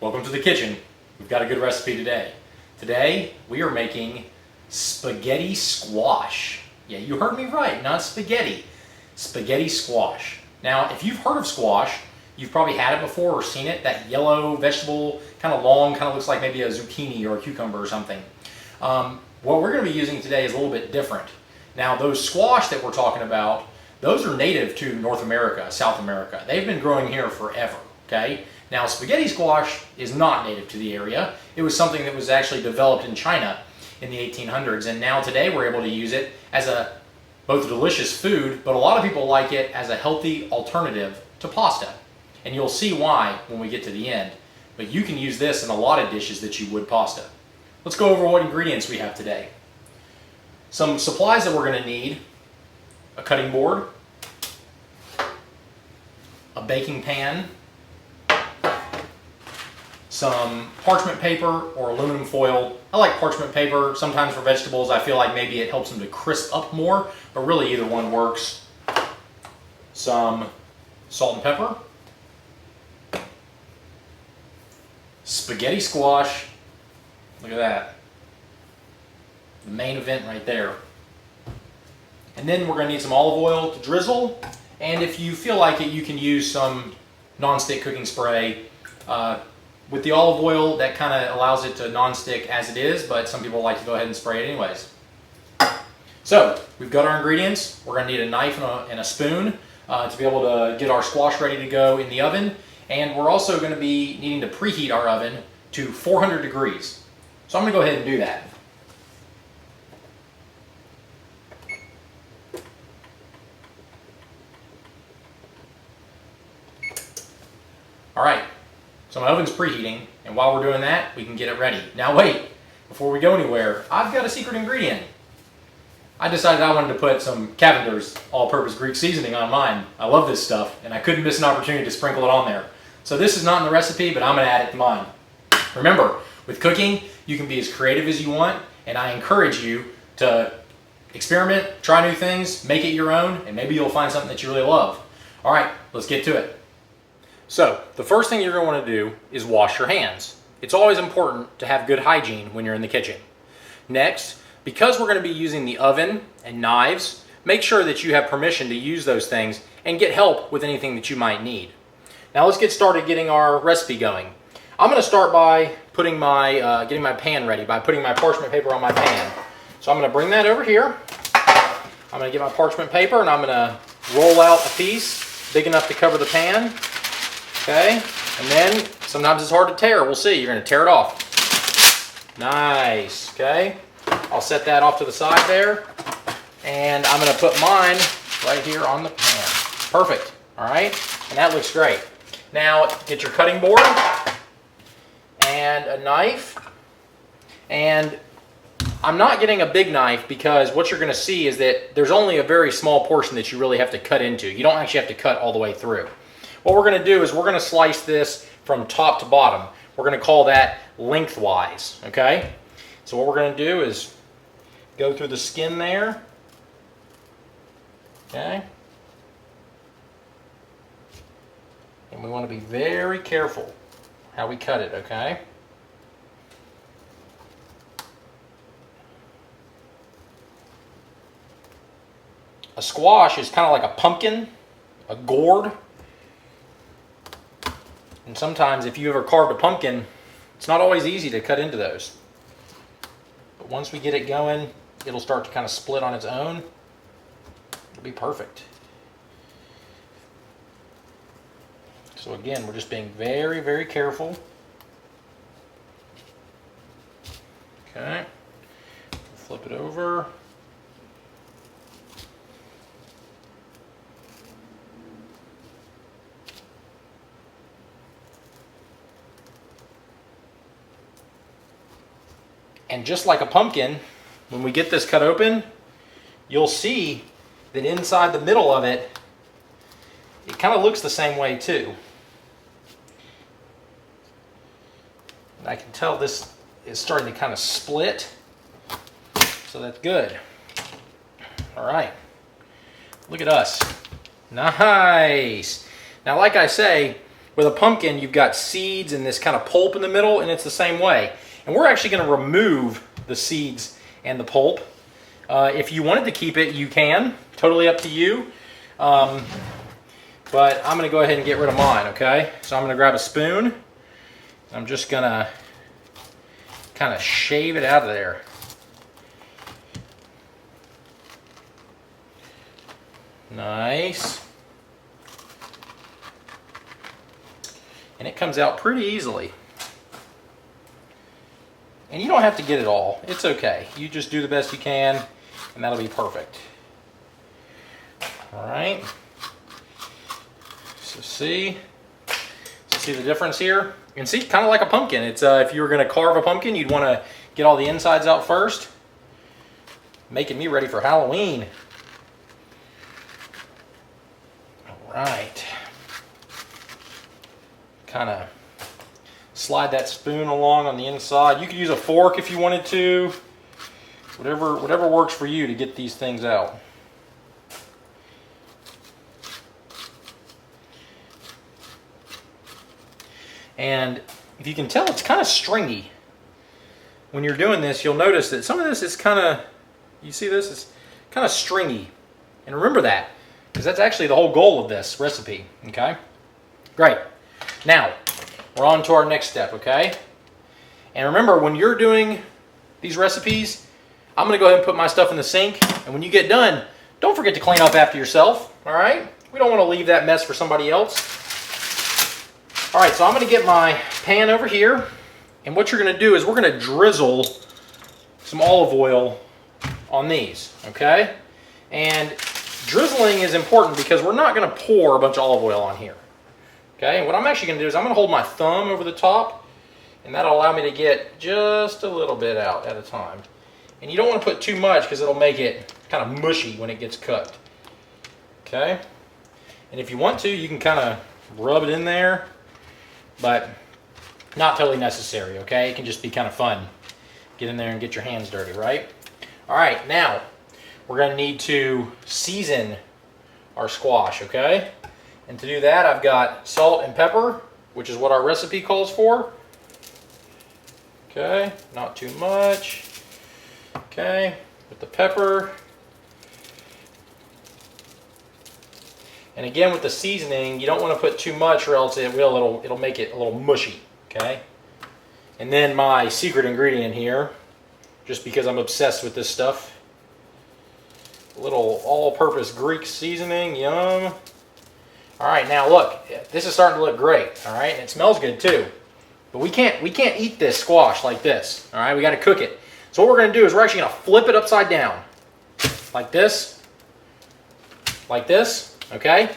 Welcome to the kitchen. We've got a good recipe today. Today we are making spaghetti squash. Yeah, you heard me right, not spaghetti. Spaghetti squash. Now, if you've heard of squash, you've probably had it before or seen it. That yellow vegetable, kind of long, kind of looks like maybe a zucchini or a cucumber or something. What we're going to be using today is a little bit different. Now, those squash that we're talking about, those are native to North America, South America. They've been growing here forever, okay? Now, spaghetti squash is not native to the area. It was something that was actually developed in China in the 1800s, and now today we're able to use it as both a delicious food, but a lot of people like it as a healthy alternative to pasta. And you'll see why when we get to the end. But you can use this in a lot of dishes that you would pasta. Let's go over what ingredients we have today. Some supplies that we're going to need: a cutting board, a baking pan, some parchment paper or aluminum foil. I like parchment paper. Sometimes for vegetables I feel like maybe it helps them to crisp up more, but really either one works. Some salt and pepper, spaghetti squash. Look at that. The main event right there. And then we're going to need some olive oil to drizzle, and if you feel like it, you can use some non-stick cooking spray. With the olive oil, that kind of allows it to non-stick as it is, but some people like to go ahead and spray it anyways. So, we've got our ingredients. We're going to need a knife and a spoon to be able to get our squash ready to go in the oven. And we're also going to be needing to preheat our oven to 400 degrees. So I'm going to go ahead and do that. All right. So my oven's preheating, and while we're doing that, we can get it ready. Now wait, before we go anywhere, I've got a secret ingredient. I decided I wanted to put some Cavender's all-purpose Greek seasoning on mine. I love this stuff, and I couldn't miss an opportunity to sprinkle it on there. So this is not in the recipe, but I'm going to add it to mine. Remember, with cooking, you can be as creative as you want, and I encourage you to experiment, try new things, make it your own, and maybe you'll find something that you really love. All right, let's get to it. So, the first thing you're going to want to do is wash your hands. It's always important to have good hygiene when you're in the kitchen. Next, because we're going to be using the oven and knives, make sure that you have permission to use those things and get help with anything that you might need. Now let's get started getting our recipe going. I'm going to start by putting getting my pan ready by putting my parchment paper on my pan. So I'm going to bring that over here. I'm going to get my parchment paper and I'm going to roll out a piece big enough to cover the pan. Okay, and then sometimes it's hard to tear. We'll see. You're going to tear it off. Nice. Okay, I'll set that off to the side there, and I'm going to put mine right here on the pan. Perfect. All right, and that looks great. Now get your cutting board and a knife, and I'm not getting a big knife because what you're going to see is that there's only a very small portion that you really have to cut into. You don't actually have to cut all the way through. What we're going to do is we're going to slice this from top to bottom. We're going to call that lengthwise, okay? So what we're going to do is go through the skin there, okay? And we want to be very careful how we cut it, okay? A squash is kind of like a pumpkin, a gourd. And sometimes if you ever carved a pumpkin, it's not always easy to cut into those. But once we get it going, it'll start to kind of split on its own. It'll be perfect. So again, we're just being very, very careful. Okay. Flip it over. And just like a pumpkin, when we get this cut open, you'll see that inside the middle of it, it kind of looks the same way too. And I can tell this is starting to kind of split, so that's good. All right, look at us. Nice. Now, like I say, With a pumpkin, you've got seeds and this kind of pulp in the middle, and it's the same way. And we're actually going to remove the seeds and the pulp. If you wanted to keep it, you can. Totally up to you. But I'm going to go ahead and get rid of mine, okay? So I'm going to grab a spoon. I'm just going to kind of shave it out of there. Nice. And it comes out pretty easily. And you don't have to get it all. It's okay. You just do the best you can, and that'll be perfect. All right. So see the difference here? You can see, kind of like a pumpkin. It's if you were going to carve a pumpkin, you'd want to get all the insides out first. Making me ready for Halloween. All right. Kind of slide that spoon along on the inside. You could use a fork if you wanted to. Whatever works for you to get these things out. And if you can tell, it's kind of stringy. When you're doing this, you'll notice that some of this is kind of, you see this? It's kind of stringy. And remember that, because that's actually the whole goal of this recipe, okay? Great. Now, we're on to our next step, okay? And remember, when you're doing these recipes, I'm going to go ahead and put my stuff in the sink. And when you get done, don't forget to clean up after yourself, all right? We don't want to leave that mess for somebody else. All right, so I'm going to get my pan over here. And what you're going to do is we're going to drizzle some olive oil on these, okay? And drizzling is important because we're not going to pour a bunch of olive oil on here. Okay, and what I'm actually going to do is I'm going to hold my thumb over the top, and that'll allow me to get just a little bit out at a time. And you don't want to put too much because it'll make it kind of mushy when it gets cooked. Okay, and if you want to, you can kind of rub it in there, but not totally necessary, okay? It can just be kind of fun. Get in there and get your hands dirty, right? All right, now we're going to need to season our squash, okay? And to do that, I've got salt and pepper, which is what our recipe calls for. Okay, not too much. Okay, with the pepper. And again, with the seasoning, you don't want to put too much or else it'll make it a little mushy, okay? And then my secret ingredient here, just because I'm obsessed with this stuff, a little all-purpose Greek seasoning, yum. All right, now look, this is starting to look great, all right? And it smells good too. But we can't eat this squash like this, all right? We got to cook it. So what we're going to do is we're actually going to flip it upside down. Like this, okay?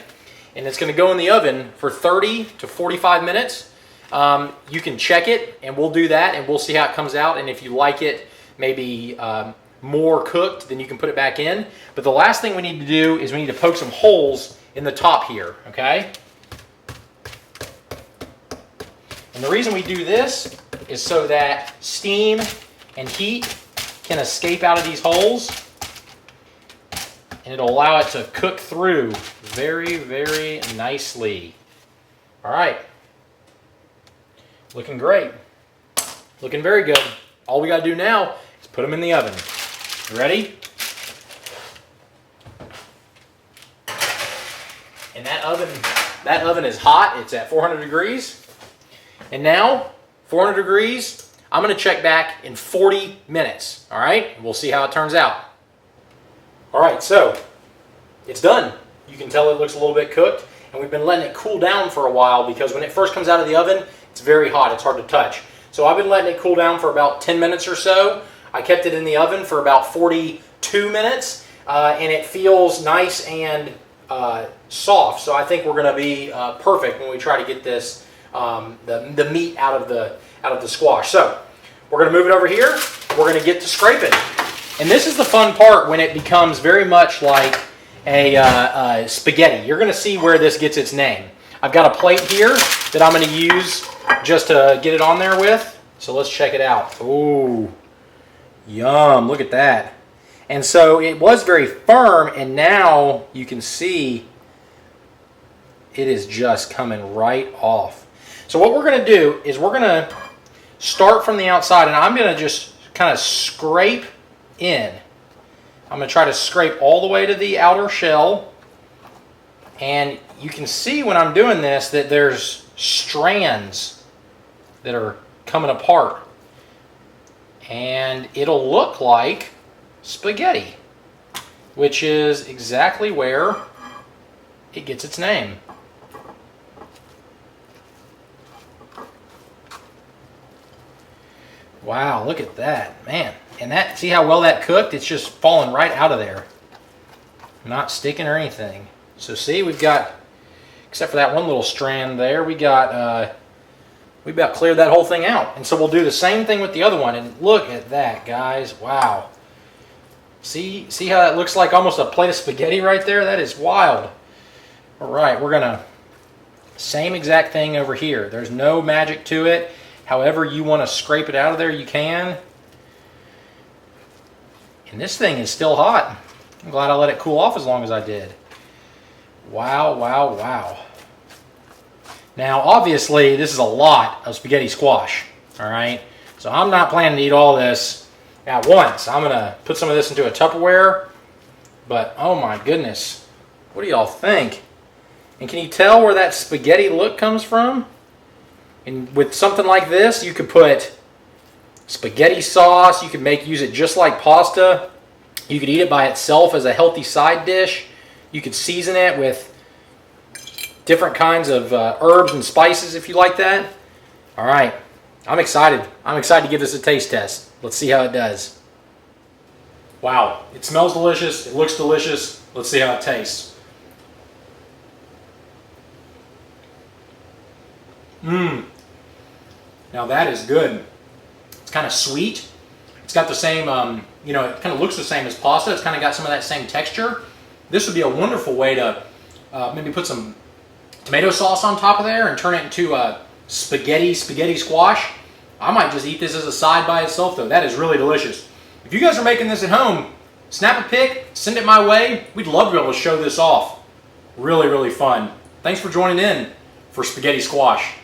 And it's going to go in the oven for 30 to 45 minutes. You can check it, and we'll do that, and we'll see how it comes out. And if you like it maybe more cooked, then you can put it back in. But the last thing we need to do is we need to poke some holes in the top here, okay? And the reason we do this is so that steam and heat can escape out of these holes, and it'll allow it to cook through very, very nicely. All right. Looking great. Looking very good. All we got to do now is put them in the oven. You ready? And that oven is hot. It's at 400 degrees. And now, 400 degrees, I'm going to check back in 40 minutes. All right? We'll see how it turns out. All right, so it's done. You can tell it looks a little bit cooked. And we've been letting it cool down for a while because when it first comes out of the oven, it's very hot. It's hard to touch. So I've been letting it cool down for about 10 minutes or so. I kept it in the oven for about 42 minutes. And it feels nice and soft. So I think we're going to be perfect when we try to get this the meat out of the squash. So we're going to move it over here. We're going to get to scraping. And this is the fun part when it becomes very much like a spaghetti. You're going to see where this gets its name. I've got a plate here that I'm going to use just to get it on there with. So let's check it out. Ooh, yum, look at that. And so it was very firm, and now you can see it is just coming right off. So what we're going to do is we're going to start from the outside, and I'm going to just kind of scrape in. I'm going to try to scrape all the way to the outer shell. And you can see when I'm doing this that there's strands that are coming apart. And it'll look like spaghetti, which is exactly where it gets its name. Wow, look at that, man. And that, see how well that cooked? It's just falling right out of there. Not sticking or anything. So see, we've got, except for that one little strand there, we about cleared that whole thing out. And so we'll do the same thing with the other one. And look at that, guys. Wow. See how that looks like almost a plate of spaghetti right there? That is wild. All right, we're gonna, same exact thing over here. There's no magic to it. However you want to scrape it out of there, you can. And this thing is still hot. I'm glad I let it cool off as long as I did. Wow, wow, wow. Now, obviously, this is a lot of spaghetti squash, all right? So I'm not planning to eat all this at once. I'm going to put some of this into a Tupperware, but oh my goodness. What do y'all think? And can you tell where that spaghetti look comes from? And with something like this, you could put spaghetti sauce. You could use it just like pasta. You could eat it by itself as a healthy side dish. You could season it with different kinds of herbs and spices if you like that. All right, I'm excited. I'm excited to give this a taste test. Let's see how it does. Wow, it smells delicious. It looks delicious. Let's see how it tastes. Now that is good. It's kind of sweet. It's got the same, it kind of looks the same as pasta. It's kind of got some of that same texture. This would be a wonderful way to maybe put some tomato sauce on top of there and turn it into a spaghetti squash. I might just eat this as a side by itself though. That is really delicious. If you guys are making this at home, snap a pic, send it my way. We'd love to be able to show this off. Really, really fun. Thanks for joining in for Spaghetti Squash.